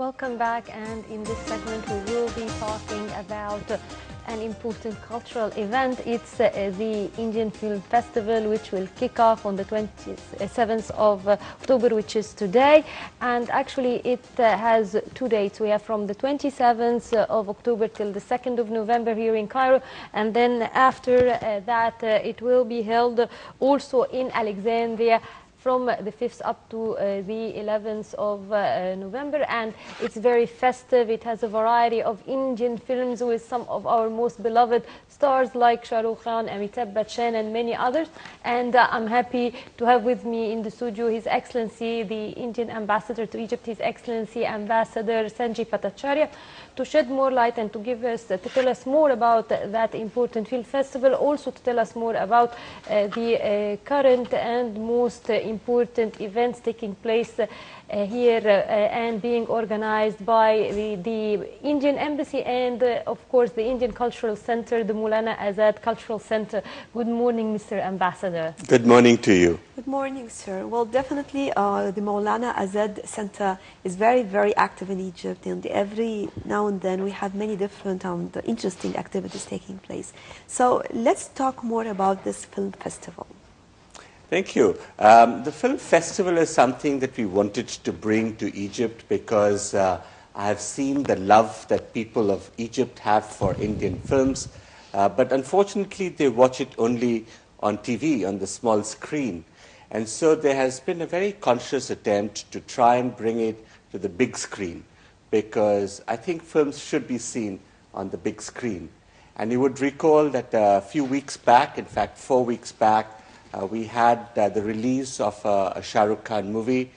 Welcome back, and in this segment we will be talking about an important cultural event. It's the Indian Film Festival, which will kick off on the 27th of October, which is today. And actually it has two dates. We have from the 27th of October till the 2nd of November here in Cairo, and then after that it will be held also in Alexandria from the 5th up to the 11th of November, and it's very festive. It has a variety of Indian films with some of our most beloved stars like Shah Rukh Khan, Amitabh Bachchan, and many others. And I'm happy to have with me in the studio His Excellency, the Indian Ambassador to Egypt, His Excellency Ambassador Sanjay Bhattacharya, to shed more light and to give us, to tell us more about that important film festival, also to tell us more about the current and most important events taking place here and being organized by the Indian Embassy and of course the Indian Cultural Center, the Maulana Azad Cultural Center. Good morning, Mr. Ambassador. Good morning to you. Good morning, sir. Well, definitely the Maulana Azad Center is very, very active in Egypt, and every now and then we have many different interesting activities taking place. So let's talk more about this film festival. Thank you. The film festival is something that we wanted to bring to Egypt because I have seen the love that people of Egypt have for Indian films, but unfortunately they watch it only on TV, on the small screen. And so there has been a very conscious attempt to try and bring it to the big screen, because I think films should be seen on the big screen. And you would recall that a few weeks back, in fact 4 weeks back, we had the release of a Shah Rukh Khan movie,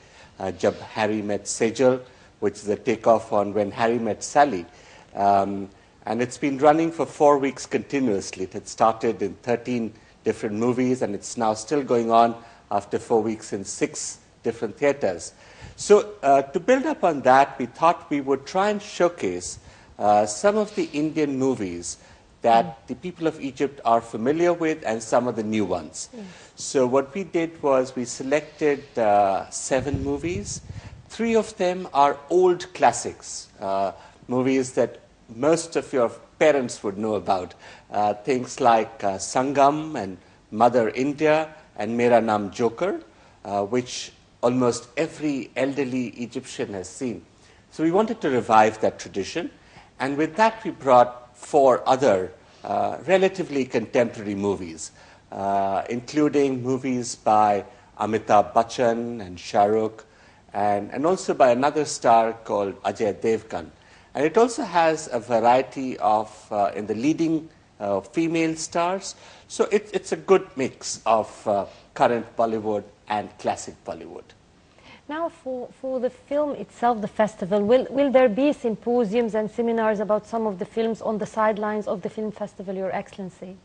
Jab Harry Met Sejal, which is a takeoff on When Harry Met Sally. And it's been running for 4 weeks continuously. It had started in 13 different movies, and it's now still going on after 4 weeks in 6 different theaters. So to build up on that, we thought we would try and showcase some of the Indian movies that the people of Egypt are familiar with and some of the new ones. So what we did was we selected 7 movies. 3 of them are old classics, movies that most of your parents would know about. Things like Sangam and Mother India and Mera Naam Joker, which almost every elderly Egyptian has seen. So we wanted to revive that tradition, and with that we brought 4 other relatively contemporary movies, including movies by Amitabh Bachchan and Shah Rukh, and also by another star called Ajay Devgan. And it also has a variety of, in the leading female stars. So it's a good mix of current Bollywood and classic Bollywood. Now, for the film itself, the festival, will there be symposiums and seminars about some of the films on the sidelines of the film festival, Your Excellency?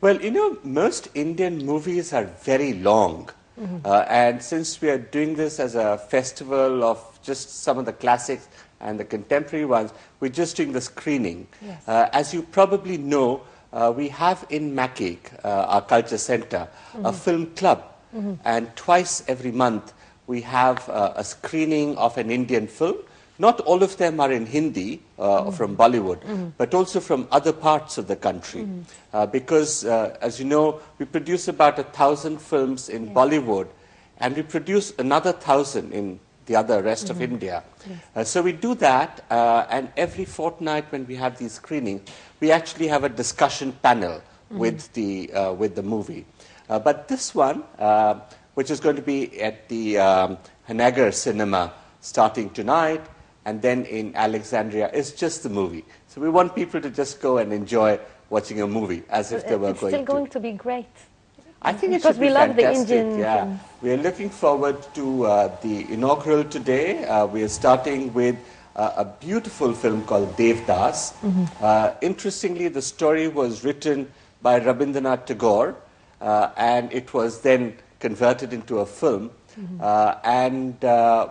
Well, you know, most Indian movies are very long. And since we are doing this as a festival of just some of the classics and the contemporary ones, we're just doing the screening. Yes. As you probably know, we have in Makik, our culture center, a film club. And twice every month, we have a screening of an Indian film. Not all of them are in Hindi from Bollywood, but also from other parts of the country. Because, as you know, we produce about 1,000 films in Bollywood, and we produce another 1,000 in the other rest of India. So we do that, and every fortnight when we have these screenings, we actually have a discussion panel with the movie. But this one, which is going to be at the Hanagar Cinema starting tonight, and then in Alexandria, is just the movie. So we want people to just go and enjoy watching a movie as if they were going to. It's still going to be great. I think it should be fantastic. Because we love the Indian films. We are looking forward to the inaugural today. We are starting with a beautiful film called Devdas. Interestingly, the story was written by Rabindranath Tagore, and it was then converted into a film. And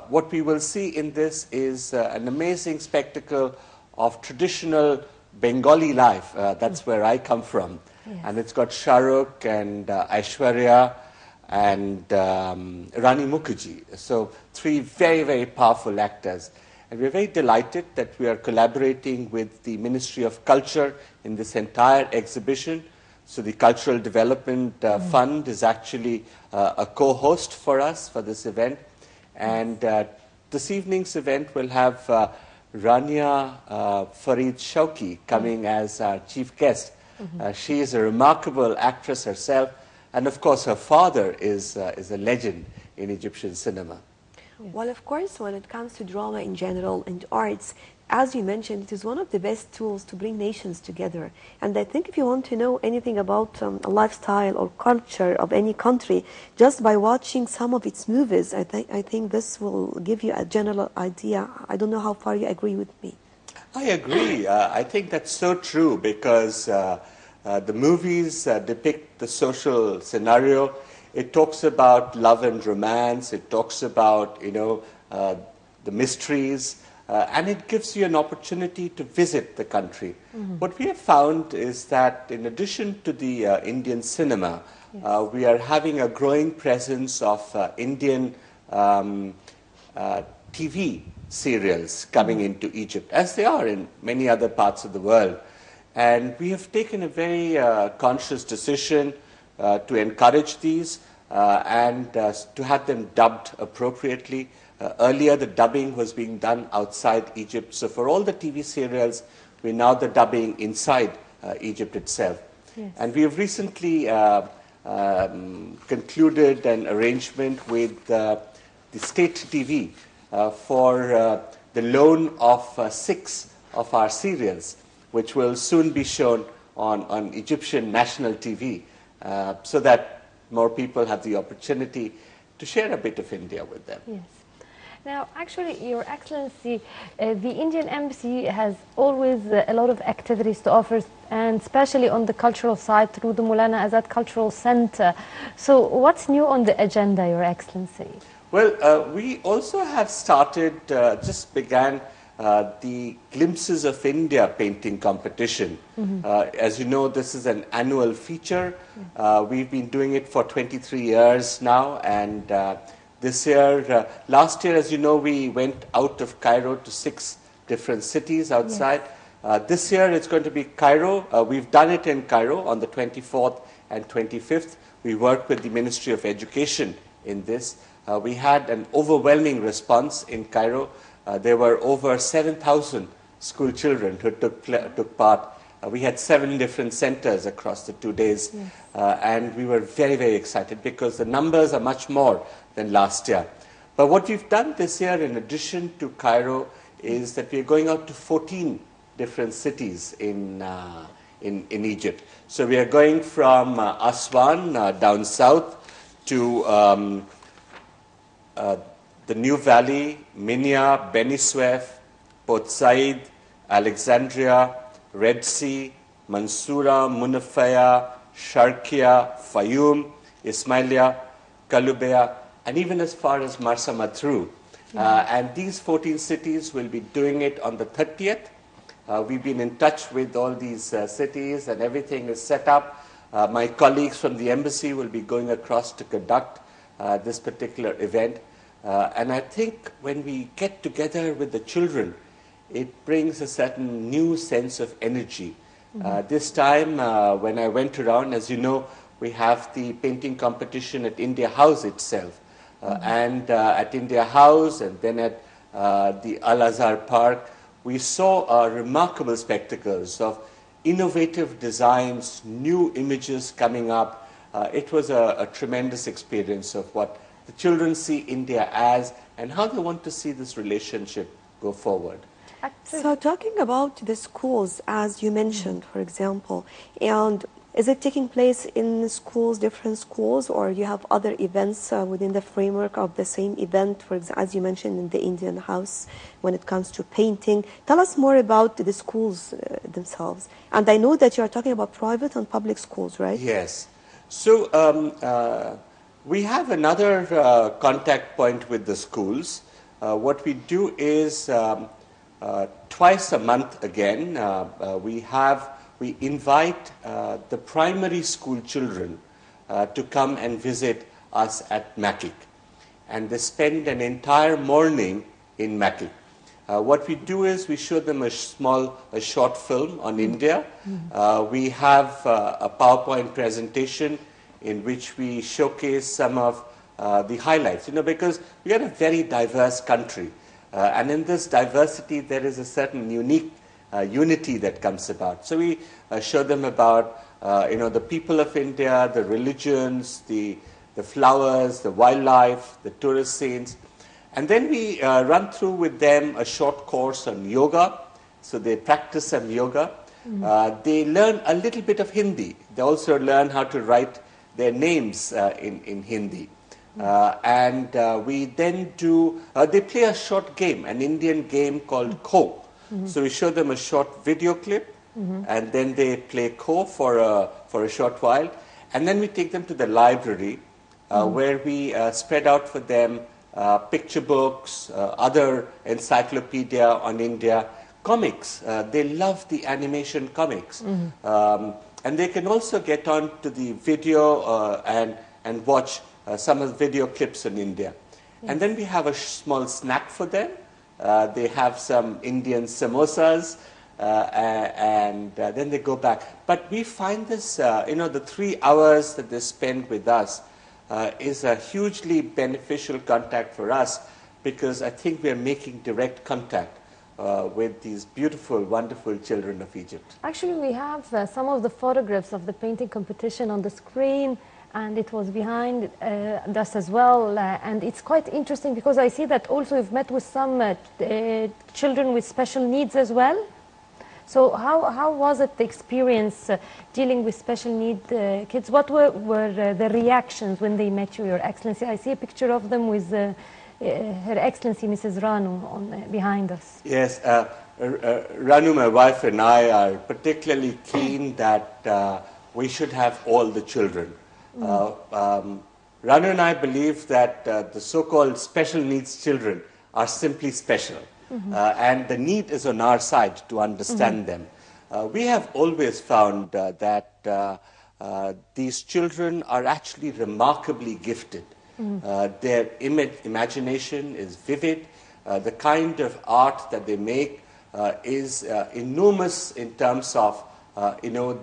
what we will see in this is an amazing spectacle of traditional Bengali life. That's where I come from. Yes. And it's got Shah Rukh and Aishwarya and Rani Mukherjee. So 3 very, very powerful actors. And we're very delighted that we are collaborating with the Ministry of Culture in this entire exhibition. So the Cultural Development Fund is actually a co-host for us for this event. And this evening's event will have Rania Farid Shauki coming as our chief guest. She is a remarkable actress herself, and of course her father is a legend in Egyptian cinema. Well, of course, when it comes to drama in general and arts, as you mentioned, it is one of the best tools to bring nations together. And I think if you want to know anything about a lifestyle or culture of any country, just by watching some of its movies, I think this will give you a general idea. I don't know how far you agree with me. I agree. I think that's so true because the movies depict the social scenario. It talks about love and romance. It talks about, the mysteries. And it gives you an opportunity to visit the country. What we have found is that in addition to the Indian cinema, we are having a growing presence of Indian TV serials coming into Egypt, as they are in many other parts of the world. And we have taken a very conscious decision to encourage these and to have them dubbed appropriately. Earlier, the dubbing was being done outside Egypt. So for all the TV serials, we're now the dubbing inside Egypt itself. Yes. And we have recently concluded an arrangement with the state TV for the loan of 6 of our serials, which will soon be shown on Egyptian national TV, so that more people have the opportunity to share a bit of India with them. Yes. Now, actually, Your Excellency, the Indian Embassy has always a lot of activities to offer, and especially on the cultural side through the Maulana Azad Cultural Center. So what's new on the agenda, Your Excellency? Well, we also have started, just began the Glimpses of India painting competition. As you know, this is an annual feature. We've been doing it for 23 years now, and this year, last year, as you know, we went out of Cairo to 6 different cities outside. Yes. This year, it's going to be Cairo. We've done it in Cairo on the 24th and 25th. We worked with the Ministry of Education in this. We had an overwhelming response in Cairo. There were over 7,000 school children who took part. We had 7 different centers across the 2 days. Yes. And we were very, very excited because the numbers are much more than last year. But what we've done this year, in addition to Cairo, is that we're going out to 14 different cities in Egypt. So we are going from Aswan down south to the New Valley, Minya, Beni Suef, Port Said, Alexandria, Red Sea, Mansoura, Munafaya, Sharkia, Fayum, Ismailia, Kalubeya, and even as far as Marsa Matruh. And these 14 cities will be doing it on the 30th. We've been in touch with all these cities, and everything is set up. My colleagues from the embassy will be going across to conduct this particular event. And I think when we get together with the children, it brings a certain new sense of energy. This time, when I went around, as you know, we have the painting competition at India House itself. And at India House and then at the Al-Azhar Park, we saw remarkable spectacles of innovative designs, new images coming up. It was a tremendous experience of what the children see India as and how they want to see this relationship go forward. So talking about the schools, as you mentioned, for example, and is it taking place in schools, different schools, or you have other events within the framework of the same event, for example, as you mentioned in the Indian House, when it comes to painting? Tell us more about the schools themselves. And I know that you are talking about private and public schools, right? Yes. So we have another contact point with the schools. What we do is twice a month again, we invite the primary school children to come and visit us at Makik. And they spend an entire morning in Makik. What we do is we show them a short film on India. We have a PowerPoint presentation in which we showcase some of the highlights, because we are a very diverse country. And in this diversity, there is a certain unique unity that comes about. So we show them about, the people of India, the religions, the flowers, the wildlife, the tourist scenes. And then we run through with them a short course on yoga. So they practice some yoga. They learn a little bit of Hindi. They also learn how to write their names in Hindi. And we then they play a short game, an Indian game called Kho. So we show them a short video clip, and then they play Kho for a short while. And then we take them to the library, where we spread out for them picture books, other encyclopedia on India, comics. They love the animation comics. And they can also get on to the video and watch some of the video clips in India. Yes. And then we have a small snack for them. They have some Indian samosas, and then they go back. But we find this, the 3 hours that they spend with us is a hugely beneficial contact for us, because I think we are making direct contact with these beautiful, wonderful children of Egypt. Actually, we have some of the photographs of the painting competition on the screen, and it was behind us as well. And it's quite interesting because I see that also you've met with some children with special needs as well. So how was it, the experience dealing with special need kids? What were the reactions when they met you, Your Excellency? I see a picture of them with Her Excellency Mrs. Ranu behind us. Yes, Ranu, my wife, and I are particularly keen that we should have all the children. Ranu and I believe that the so-called special needs children are simply special. And the need is on our side to understand them. We have always found that these children are actually remarkably gifted. Their imagination is vivid. The kind of art that they make is enormous in terms of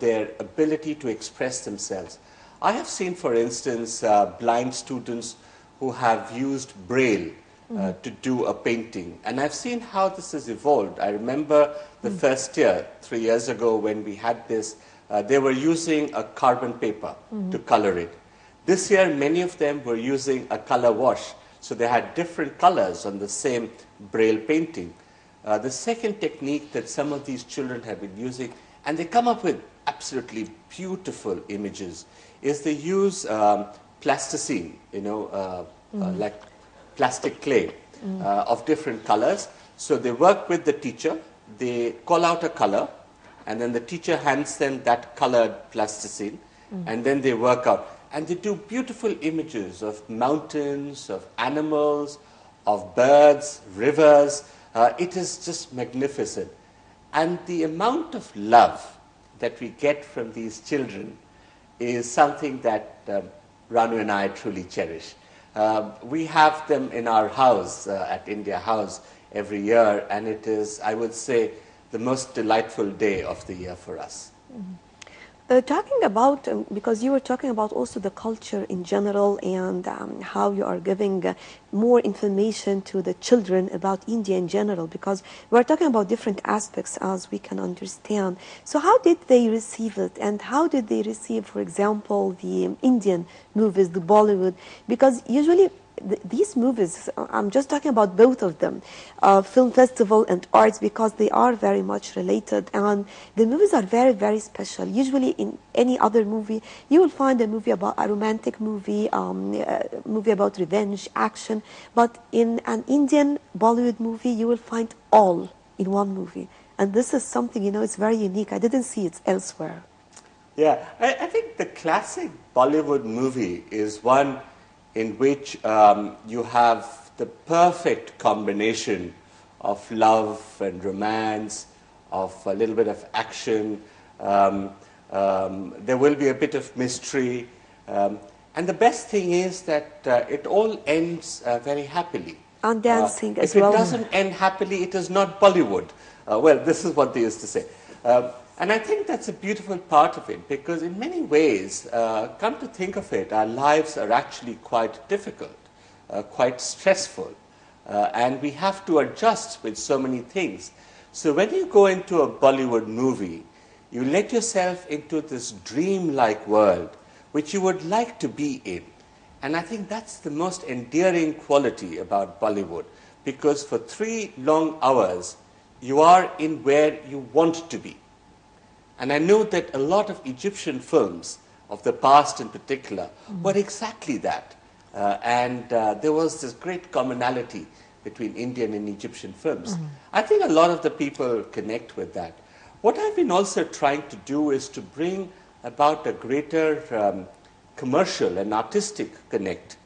their ability to express themselves. I have seen, for instance, blind students who have used Braille to do a painting. And I've seen how this has evolved. I remember the first year, 3 years ago, when we had this, they were using a carbon paper to color it. This year, many of them were using a color wash. So they had different colors on the same Braille painting. The second technique that some of these children have been using, and they come up with absolutely beautiful images, is they use plasticine, like plastic clay of different colors. So they work with the teacher, they call out a color, and then the teacher hands them that colored plasticine, and then they work out. And they do beautiful images of mountains, of animals, of birds, rivers. It is just magnificent. And the amount of love that we get from these children is something that Ranu and I truly cherish. We have them in our house, at India House, every year, and it is, I would say, the most delightful day of the year for us. Talking about, because you were talking about also the culture in general and how you are giving more information to the children about India in general, because we're talking about different aspects as we can understand. So how did they receive it, and how did they receive, for example, the Indian movies, the Bollywood? Because usually these movies, I'm just talking about both of them, film festival and arts, because they are very much related, and the movies are very, very special. Usually in any other movie, you will find a movie about a romantic movie, a movie about revenge, action, but in an Indian Bollywood movie, you will find all in one movie. And this is something, it's very unique. I didn't see it elsewhere. Yeah, I think the classic Bollywood movie is one in which you have the perfect combination of love and romance, of a little bit of action. There will be a bit of mystery. And the best thing is that it all ends very happily. And dancing as if well. it doesn't end happily, it is not Bollywood. Well, this is what they used to say. And I think that's a beautiful part of it, because in many ways, come to think of it, our lives are actually quite difficult, quite stressful, and we have to adjust with so many things. So when you go into a Bollywood movie, you let yourself into this dream-like world, which you would like to be in. And I think that's the most endearing quality about Bollywood, because for 3 long hours, you are in where you want to be. And I know that a lot of Egyptian films, of the past in particular, were exactly that. And there was this great commonality between Indian and Egyptian films. I think a lot of the people connect with that. What I've been also trying to do is to bring about a greater commercial and artistic connect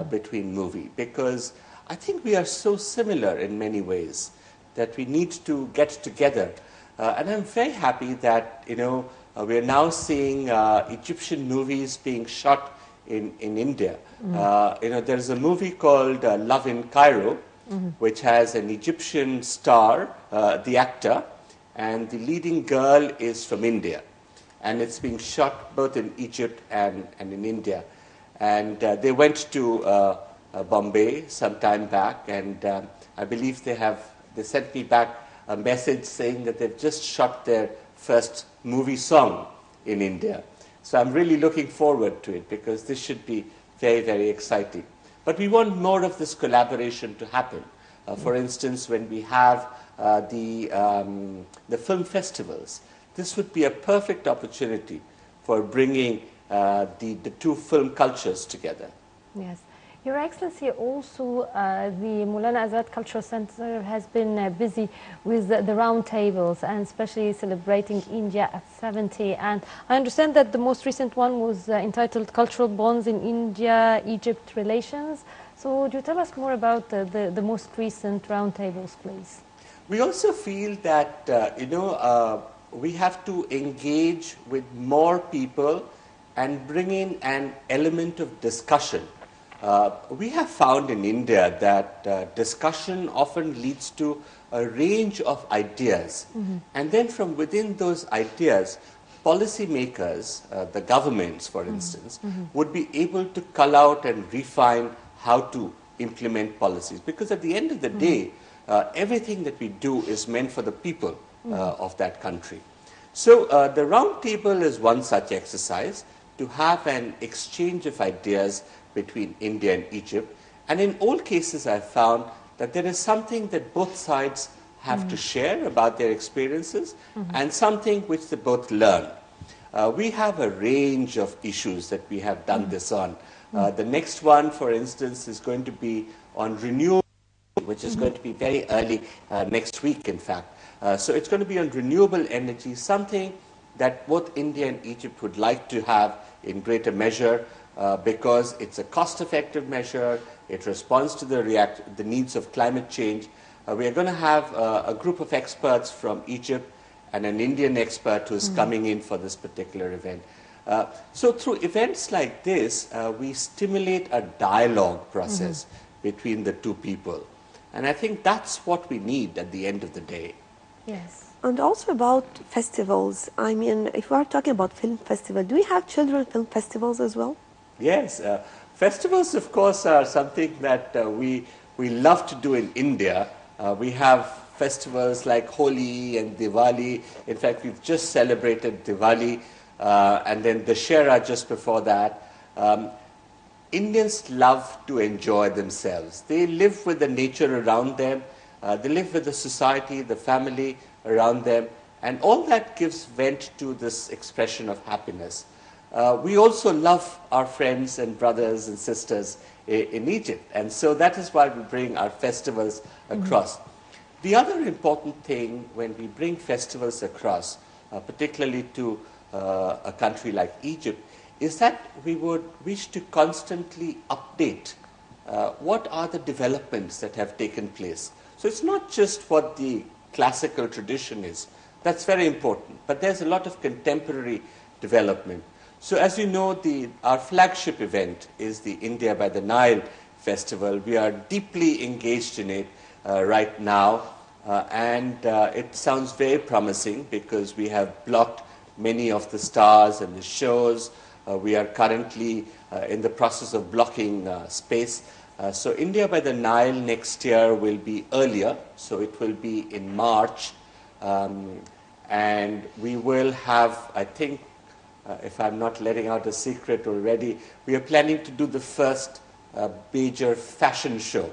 between movie, because I think we are so similar in many ways that we need to get together. And I'm very happy that, we are now seeing Egyptian movies being shot in India. There's a movie called Love in Cairo, which has an Egyptian star, the actor, and the leading girl is from India. And it's being shot both in Egypt and in India. And they went to Bombay some time back, and I believe they sent me back a message saying that they've just shot their first movie song in India. So I'm really looking forward to it, because this should be very, very exciting. But we want more of this collaboration to happen. For instance, when we have the film festivals, this would be a perfect opportunity for bringing the 2 film cultures together. Yes. Your Excellency, also the Maulana Azad Cultural Center has been busy with the roundtables, and especially celebrating India at 70. And I understand that the most recent one was entitled Cultural Bonds in India-Egypt Relations. So would you tell us more about the most recent roundtables, please? We also feel that, we have to engage with more people and bring in an element of discussion. We have found in India that discussion often leads to a range of ideas. And then from within those ideas, policymakers, the governments, for instance, would be able to cull out and refine how to implement policies. Because at the end of the day, everything that we do is meant for the people of that country. So the round table is one such exercise, to have an exchange of ideas between India and Egypt. And in all cases, I've found that there is something that both sides have to share about their experiences, and something which they both learn. We have a range of issues that we have done this on. The next one, for instance, is going to be on renewable, which is going to be very early next week, in fact. So it's going to be on renewable energy, something that both India and Egypt would like to have in greater measure, because it's a cost-effective measure, it responds to the needs of climate change. We are going to have a group of experts from Egypt and an Indian expert who is coming in for this particular event. So through events like this, we stimulate a dialogue process between the 2 people. And I think that's what we need at the end of the day. Yes. And also about festivals. I mean, if we are talking about film festival, do we have children film festivals as well? Yes. Festivals, of course, are something that we love to do in India. We have festivals like Holi and Diwali. In fact, we've just celebrated Diwali, and then Dussehra just before that. Indians love to enjoy themselves. They live with the nature around them. They live with the society, the family around them. And all that gives vent to this expression of happiness. We also love our friends and brothers and sisters in Egypt. And so that is why we bring our festivals across. The other important thing when we bring festivals across, particularly to a country like Egypt, is that we would wish to constantly update what are the developments that have taken place. So it's not just what the classical tradition is. That's very important. But there's a lot of contemporary development. So as you know, our flagship event is the India by the Nile Festival. We are deeply engaged in it right now, and it sounds very promising because we have blocked many of the stars and the shows. We are currently in the process of blocking space. So India by the Nile next year will be earlier, so it will be in March, and we will have, I think, if I'm not letting out a secret already, we are planning to do the first major fashion show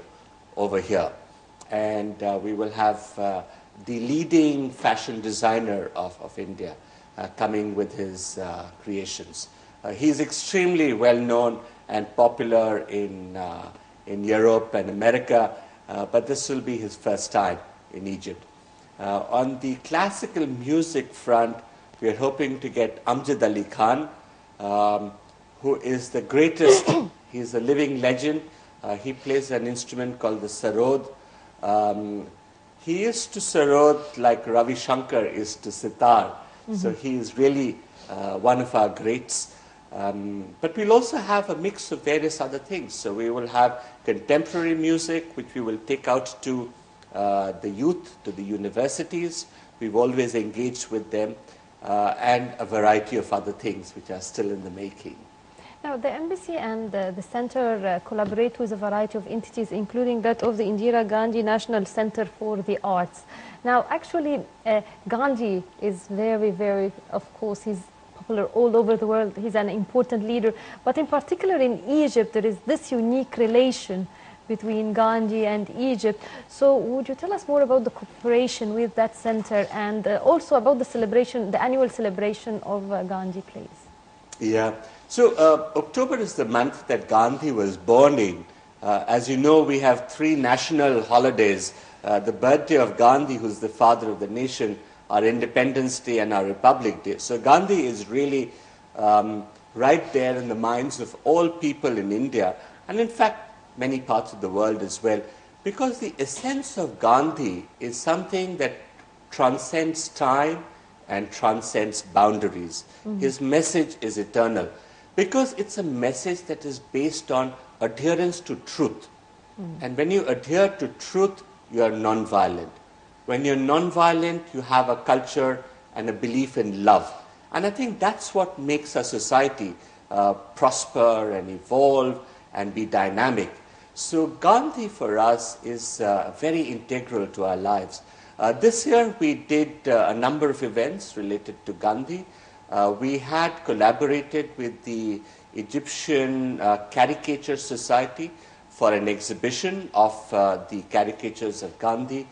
over here. And we will have the leading fashion designer of India coming with his creations. He's extremely well known and popular in Europe and America, but this will be his first time in Egypt. On the classical music front, we are hoping to get Amjad Ali Khan, who is the greatest. He's a living legend. He plays an instrument called the sarod. He is to sarod like Ravi Shankar is to sitar. So he is really one of our greats. But we'll also have a mix of various other things. So we will have contemporary music, which we will take out to the youth, to the universities. We've always engaged with them, and a variety of other things which are still in the making. Now, the embassy and the center collaborate with a variety of entities, including that of the Indira Gandhi National Center for the Arts. Now, actually, Gandhi is very, very, of course, he's popular all over the world. He's an important leader. But in particular in Egypt, there is this unique relation between Gandhi and Egypt. So would you tell us more about the cooperation with that center and also about the celebration, the annual celebration of Gandhi, please? Yeah. So October is the month that Gandhi was born in. As you know, we have 3 national holidays. The birthday of Gandhi, who's the father of the nation, our Independence Day and our Republic Day. So Gandhi is really right there in the minds of all people in India, and in fact, many parts of the world as well, because the essence of Gandhi is something that transcends time and transcends boundaries. His message is eternal, because it's a message that is based on adherence to truth. And when you adhere to truth, you are non-violent. When you're non-violent, you have a culture and a belief in love. And I think that's what makes a society prosper and evolve and be dynamic. So Gandhi for us is very integral to our lives. This year we did a number of events related to Gandhi. We had collaborated with the Egyptian Caricature Society for an exhibition of the caricatures of Gandhi.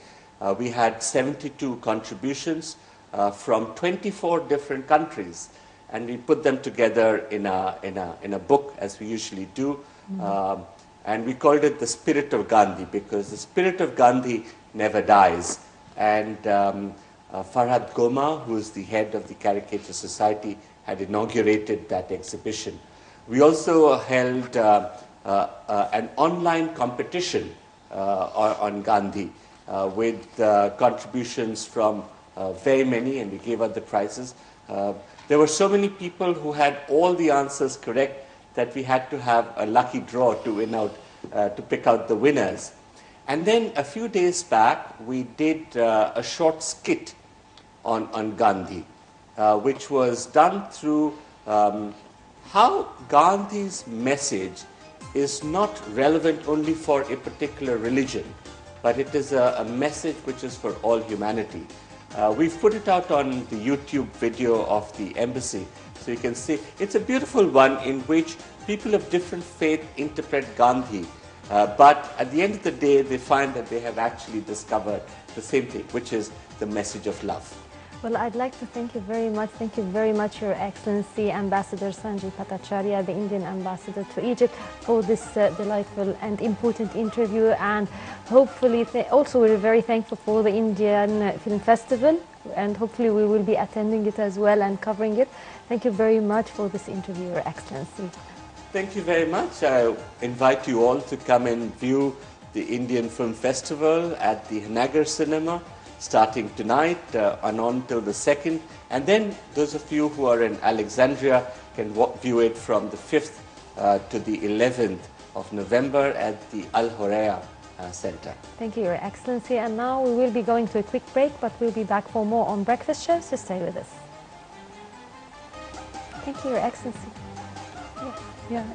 We had 72 contributions from 24 different countries, and we put them together in a book, as we usually do. And we called it The Spirit of Gandhi, because the spirit of Gandhi never dies. And Farhad Goma, who is the head of the Caricature Society, had inaugurated that exhibition. We also held an online competition on Gandhi with contributions from very many, and we gave out the prizes. There were so many people who had all the answers correct that we had to have a lucky draw to win out, to pick out the winners. And then a few days back, we did a short skit on Gandhi, which was done through how Gandhi's message is not relevant only for a particular religion, but it is a message which is for all humanity. We've put it out on the YouTube video of the embassy, so you can see. It's a beautiful one in which people of different faith interpret Gandhi, but at the end of the day, they find that they have actually discovered the same thing, which is the message of love. Well, I'd like to thank you very much. Thank you very much, Your Excellency, Ambassador Sanjay Bhattacharya, the Indian ambassador to Egypt, for this delightful and important interview. And hopefully, also we're very thankful for the Indian Film Festival, and hopefully we will be attending it as well and covering it. Thank you very much for this interview, Your Excellency. Thank you very much. I invite you all to come and view the Indian Film Festival at the Hanagar Cinema, starting tonight and on till the 2nd. And then those of you who are in Alexandria can view it from the 5th to the 11th of November at the Al Horea Center. Thank you, Your Excellency. And now we will be going to a quick break, but we'll be back for more on Breakfast Show, so stay with us. Thank you, Your Excellency. Yeah.